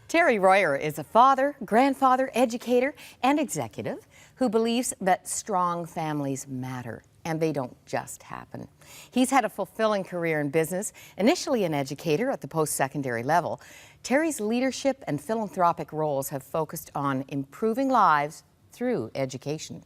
Terry Royer is a father, grandfather, educator, and executive who believes that strong families matter, and they don't just happen. He's had a fulfilling career in business, initially an educator at the post-secondary level. Terry's leadership and philanthropic roles have focused on improving lives through education.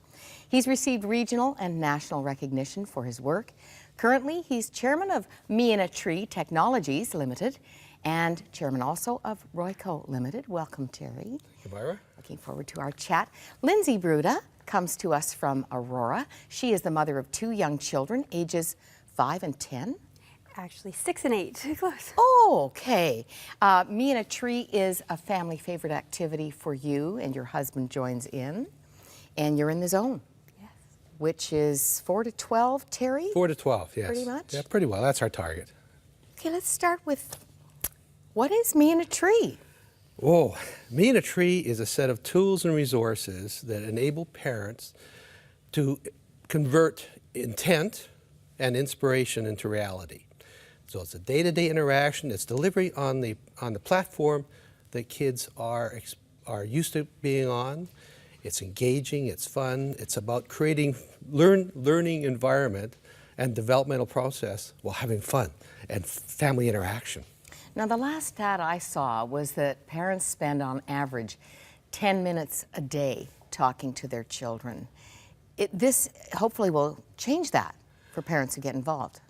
He's received regional and national recognition for his work. Currently, he's chairman of Me and a Tree Technologies Limited and chairman also of Royco Limited. Welcome, Terry. Thank you, Myra. Looking forward to our chat. Lindsay Bruda comes to us from Aurora. She is the mother of two young children, ages 5 and 10. Actually, 6 and 8. Close. Oh, okay. Me and a Tree is a family favorite activity for you, and your husband joins in, and you're in the zone. Yes. Which is 4 to 12, Terry? 4 to 12, yes. Pretty much? Yeah, pretty well. That's our target. Okay, let's start with, what is Me and a Tree? Oh, Me and a Tree is a set of tools and resources that enable parents to convert intent and inspiration into reality. So it's a day-to-day interaction. It's delivery on the platform that kids are used to being on. It's engaging, it's fun, it's about creating learning environment and developmental process while having fun and family interaction. Now, the last stat I saw was that parents spend on average 10 minutes a day talking to their children. This hopefully will change that for parents to get involved.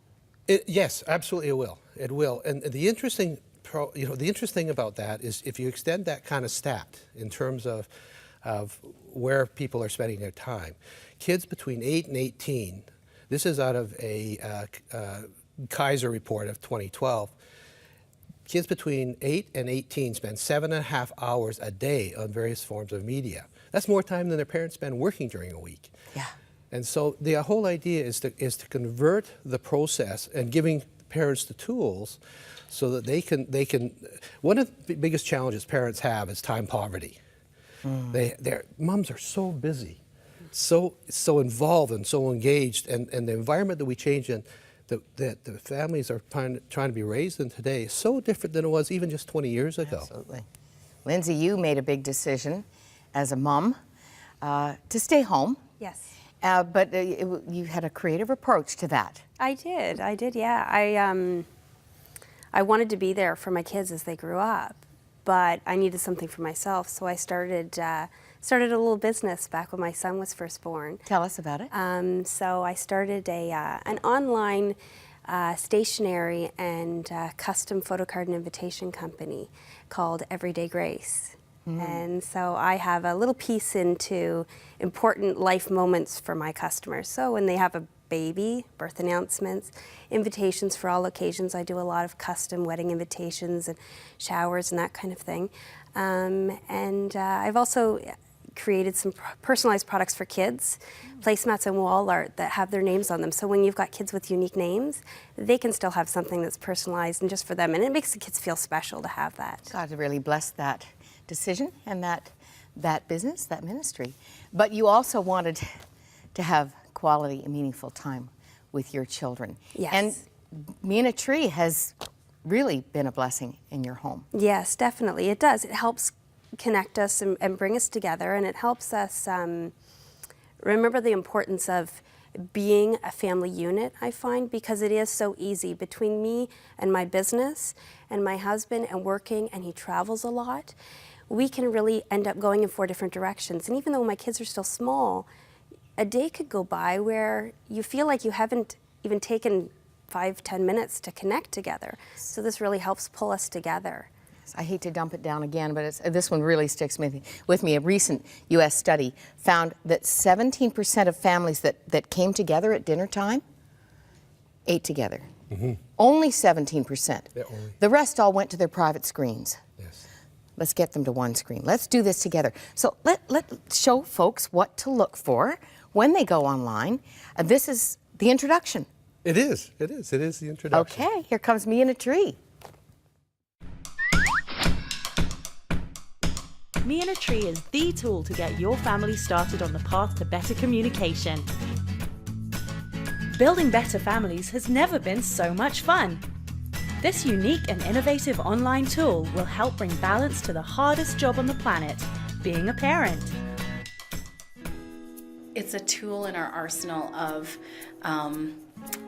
Yes, absolutely it will. It will. And the interesting about that is if you extend that kind of stat in terms of where people are spending their time, kids between 8 and 18, this is out of a Kaiser report of 2012, kids between 8 and 18 spend 7.5 hours a day on various forms of media. That's more time than their parents spend working during a week. Yeah. And so the whole idea is to convert the process and giving parents the tools so that they can. One of the biggest challenges parents have is time poverty. Their moms are so busy, so involved and so engaged, and the environment that we change in, that the families are trying to be raised in today is so different than it was even just 20 years ago. Absolutely. Lindsay, you made a big decision as a mom to stay home. Yes. But you had a creative approach to that. I did, yeah. I wanted to be there for my kids as they grew up, but I needed something for myself, so I started a little business back when my son was first born. Tell us about it. So I started an online stationery and custom photo card and invitation company called Everyday Grace. And so I have a little piece into important life moments for my customers. So when they have a baby, birth announcements, invitations for all occasions. I do a lot of custom wedding invitations and showers and that kind of thing. I've also created some personalized products for kids, placemats and wall art that have their names on them. So when you've got kids with unique names, they can still have something that's personalized and just for them. And it makes the kids feel special to have that. God really bless that decision and that business, that ministry. But you also wanted to have quality and meaningful time with your children. Yes. And Me and a Tree has really been a blessing in your home. Yes, definitely. It does. It helps connect us and bring us together, and it helps us remember the importance of being a family unit, I find, because it is so easy between me and my business and my husband and working, and he travels a lot. We can really end up going in 4 different directions. And even though my kids are still small, a day could go by where you feel like you haven't even taken 5-10 minutes to connect together. So this really helps pull us together. I hate to dump it down again, but this one really sticks with me. A recent U.S. study found that 17% of families that came together at dinner time ate together. Only 17%. Yeah, only. The rest all went to their private screens. Yes. Let's get them to one screen. Let's do this together. So let's show folks what to look for when they go online. This is the introduction. It is the introduction. Okay, here comes Me and a Tree. Me and a Tree is the tool to get your family started on the path to better communication. Building better families has never been so much fun. This unique and innovative online tool will help bring balance to the hardest job on the planet, being a parent. It's a tool in our arsenal of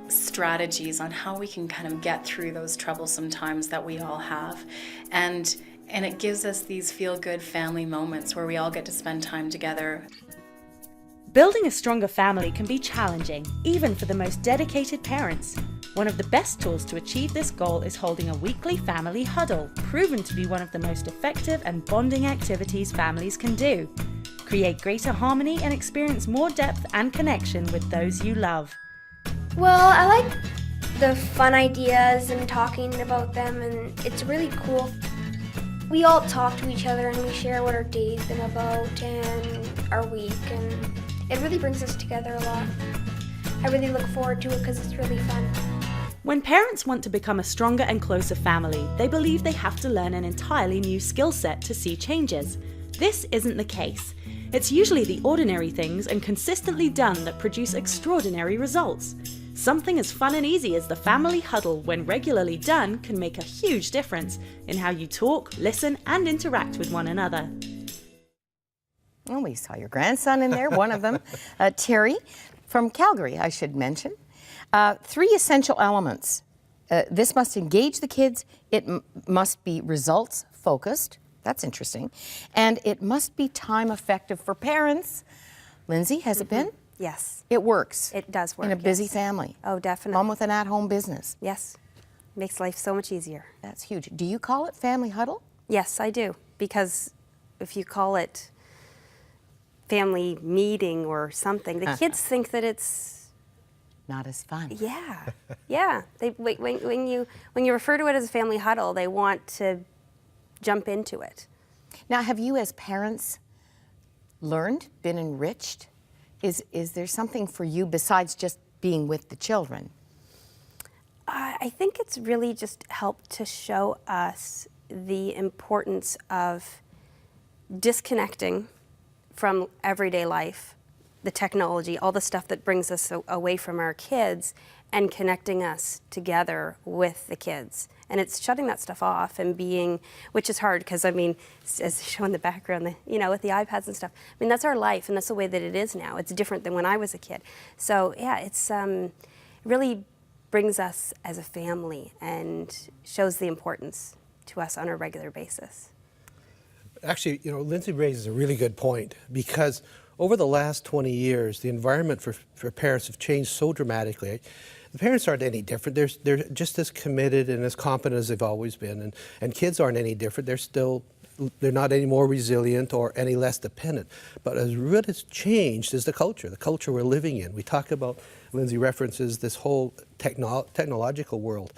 strategies on how we can kind of get through those troublesome times that we all have. And it gives us these feel-good family moments where we all get to spend time together. Building a stronger family can be challenging, even for the most dedicated parents. One of the best tools to achieve this goal is holding a weekly family huddle, proven to be one of the most effective and bonding activities families can do. Create greater harmony and experience more depth and connection with those you love. Well, I like the fun ideas and talking about them, and it's really cool. We all talk to each other and we share what our day's been about and our week, and it really brings us together a lot. I really look forward to it because it's really fun. When parents want to become a stronger and closer family, they believe they have to learn an entirely new skill set to see changes. This isn't the case. It's usually the ordinary things and consistently done that produce extraordinary results. Something as fun and easy as the family huddle, when regularly done, can make a huge difference in how you talk, listen, and interact with one another. Oh, we saw your grandson in there, one of them. Terry, from Calgary, I should mention. 3 essential elements. This must engage the kids. It must be results focused. That's interesting. And it must be time effective for parents. Lindsay, has it been? Yes. It works. It does work. In a busy yes. family. Oh, definitely. Mom with an at-home business. Yes. Makes life so much easier. That's huge. Do you call it family huddle? Yes, I do. Because if you call it family meeting or something, the kids think that it's not as fun. Yeah, yeah. When you refer to it as a family huddle, they want to jump into it. Now, have you as parents learned, been enriched? Is there something for you besides just being with the children? I think it's really just helped to show us the importance of disconnecting from everyday life, the technology, all the stuff that brings us away from our kids, and connecting us together with the kids. And it's shutting that stuff off and being, which is hard because, I mean, as shown in the background, you know, with the iPads and stuff, I mean, that's our life and that's the way that it is now. It's different than when I was a kid. So yeah, it's really brings us as a family and shows the importance to us on a regular basis. Actually, you know, Lindsay raises a really good point, because over the last 20 years, the environment for parents have changed so dramatically. The parents aren't any different. They're just as committed and as competent as they've always been. And kids aren't any different. They're not any more resilient or any less dependent. But what has changed is the culture we're living in. We talk about, Lindsay references this whole technological world.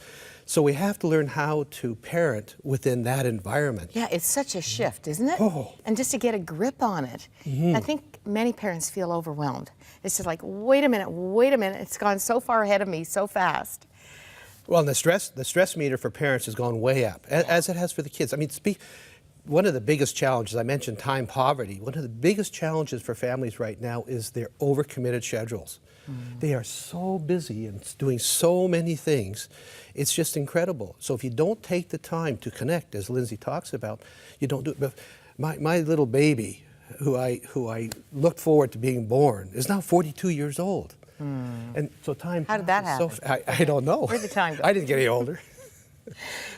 So we have to learn how to parent within that environment. Yeah, it's such a shift, isn't it? Oh. And just to get a grip on it. I think many parents feel overwhelmed. It's just like, wait a minute, it's gone so far ahead of me so fast. Well, and the stress meter for parents has gone way up, as it has for the kids. I mean, one of the biggest challenges, I mentioned time poverty, one of the biggest challenges for families right now is their overcommitted schedules. They are so busy and doing so many things. It's just incredible. So if you don't take the time to connect, as Lindsay talks about, you don't do it. But my little baby, who I looked forward to being born, is now 42 years old. And so time. How did that happen? I don't know. Where'd the time go? I didn't get any older.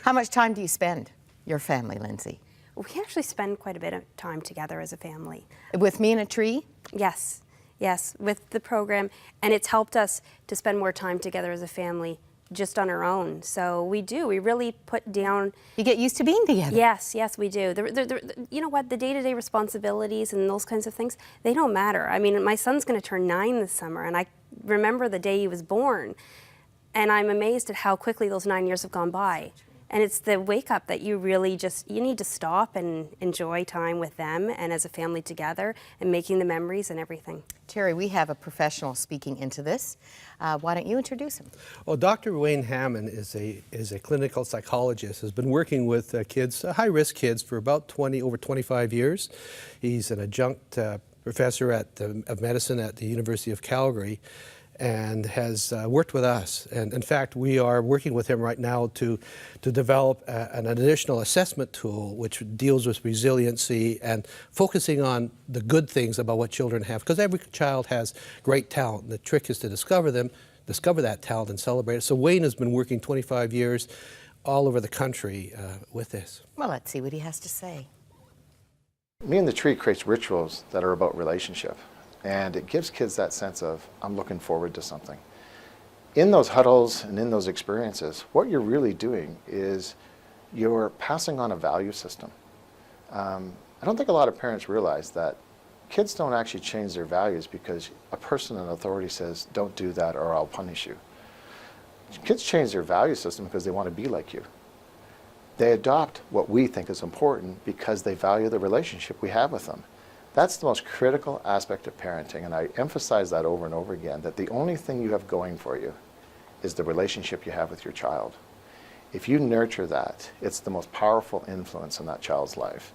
How much time do you spend, your family, Lindsay? We actually spend quite a bit of time together as a family. With Me and a Tree? Yes, with the program. And it's helped us to spend more time together as a family just on our own. So we really put down. You get used to being together. Yes, we do. You know what, the day-to-day responsibilities and those kinds of things, they don't matter. I mean, my son's gonna turn 9 this summer, and I remember the day he was born. And I'm amazed at how quickly those 9 years have gone by. And it's the wake up that you really you need to stop and enjoy time with them and as a family together and making the memories and everything. Terry, we have a professional speaking into this. Why don't you introduce him? Well, Dr. Wayne Hammond is a clinical psychologist, has been working with kids, high-risk kids, for about over 25 years. He's an adjunct professor of medicine at the University of Calgary. and has worked with us. And in fact, we are working with him right now to develop an additional assessment tool which deals with resiliency and focusing on the good things about what children have, because every child has great talent. And the trick is to discover that talent and celebrate it. So Wayne has been working 25 years all over the country with this. Well, let's see what he has to say. Me and the Tree creates rituals that are about relationship, and it gives kids that sense of, I'm looking forward to something. In those huddles and in those experiences, what you're really doing is you're passing on a value system. I don't think a lot of parents realize that kids don't actually change their values because a person in authority says, don't do that or I'll punish you. Kids change their value system because they want to be like you. They adopt what we think is important because they value the relationship we have with them. That's the most critical aspect of parenting, and I emphasize that over and over again, that the only thing you have going for you is the relationship you have with your child. If you nurture that, it's the most powerful influence in that child's life.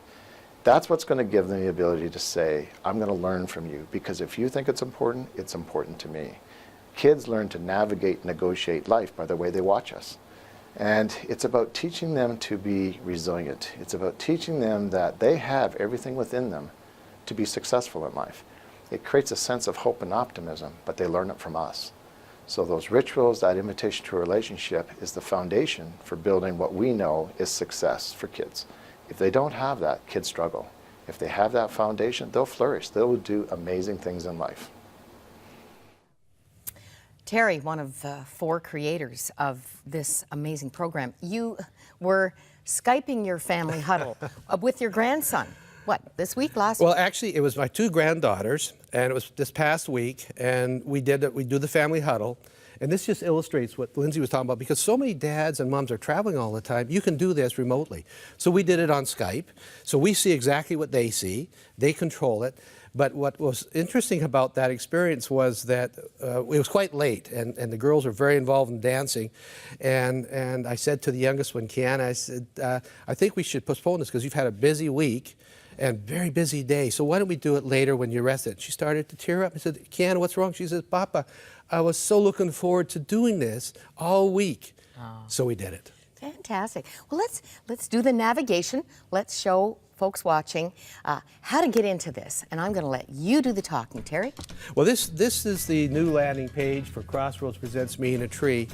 That's what's going to give them the ability to say, I'm going to learn from you, because if you think it's important to me. Kids learn to navigate and negotiate life by the way they watch us. And it's about teaching them to be resilient. It's about teaching them that they have everything within them to be successful in life. It creates a sense of hope and optimism, but they learn it from us. So those rituals, that invitation to a relationship, is the foundation for building what we know is success for kids. If they don't have that, kids struggle. If they have that foundation, they'll flourish. They'll do amazing things in life. Terry, one of the 4 creators of this amazing program, you were Skyping your family huddle with your grandson. What, this week, last week? Well, actually, it was my 2 granddaughters, and it was this past week, and we do the family huddle. And this just illustrates what Lindsay was talking about, because so many dads and moms are traveling all the time, you can do this remotely. So we did it on Skype. So we see exactly what they see. They control it. But what was interesting about that experience was that it was quite late, and the girls were very involved in dancing. And I said to the youngest one, Kiana, I said, I think we should postpone this because you've had a busy week and very busy day. So why don't we do it later when you're rested? She started to tear up. I said, Kiana, what's wrong? She says, Papa, I was so looking forward to doing this all week. Oh. So we did it. Fantastic. Well, let's do the navigation. Let's show folks watching how to get into this. And I'm going to let you do the talking, Terry. Well, this is the new landing page for Crossroads Presents Me in a Tree.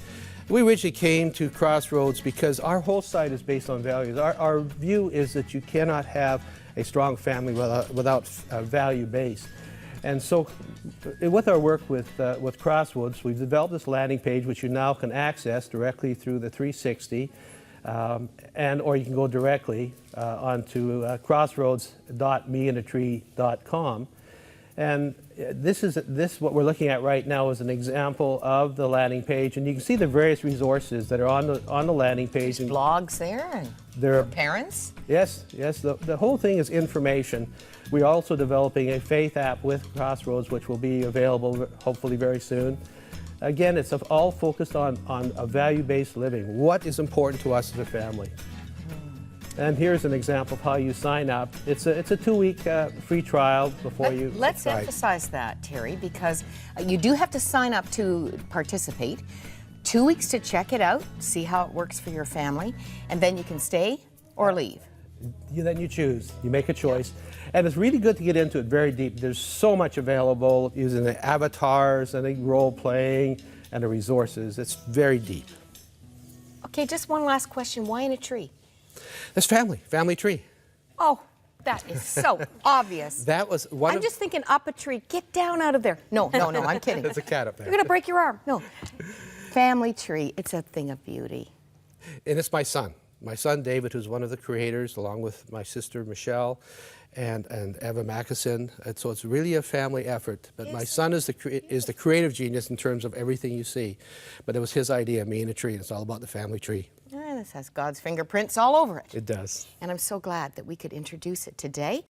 We originally came to Crossroads because our whole site is based on values. Our view is that you cannot have a strong family without a value base. And so with our work with Crossroads, we've developed this landing page which you now can access directly through the 360, or you can go directly onto crossroads.meinatree.com. And what we're looking at right now is an example of the landing page, and you can see the various resources that are on the landing page. There's blogs there, and there are parents. Yes. The whole thing is information. We're also developing a faith app with Crossroads, which will be available hopefully very soon. Again, it's all focused on a value-based living. What is important to us as a family? And here's an example of how you sign up. It's a 2-week free trial before you Let's emphasize that, Terry, because you do have to sign up to participate. 2 weeks to check it out, see how it works for your family, and then you can stay or leave. Then you choose. You make a choice. And it's really good to get into it very deep. There's so much available using the avatars and the role-playing and the resources. It's very deep. Okay, just one last question. Why in a tree? That's family tree. Oh, that is so obvious. That was one I'm just thinking up a tree. Get down out of there. No, I'm kidding. There's a cat up there. You're going to break your arm. No. Family tree. It's a thing of beauty. And it's my son. My son, David, who's one of the creators, along with my sister, Michelle, and Eva Mackison. And so it's really a family effort. But my son is the creative genius in terms of everything you see. But it was his idea, Me in a Tree. It's all about the family tree. This has God's fingerprints all over it. It does. And I'm so glad that we could introduce it today.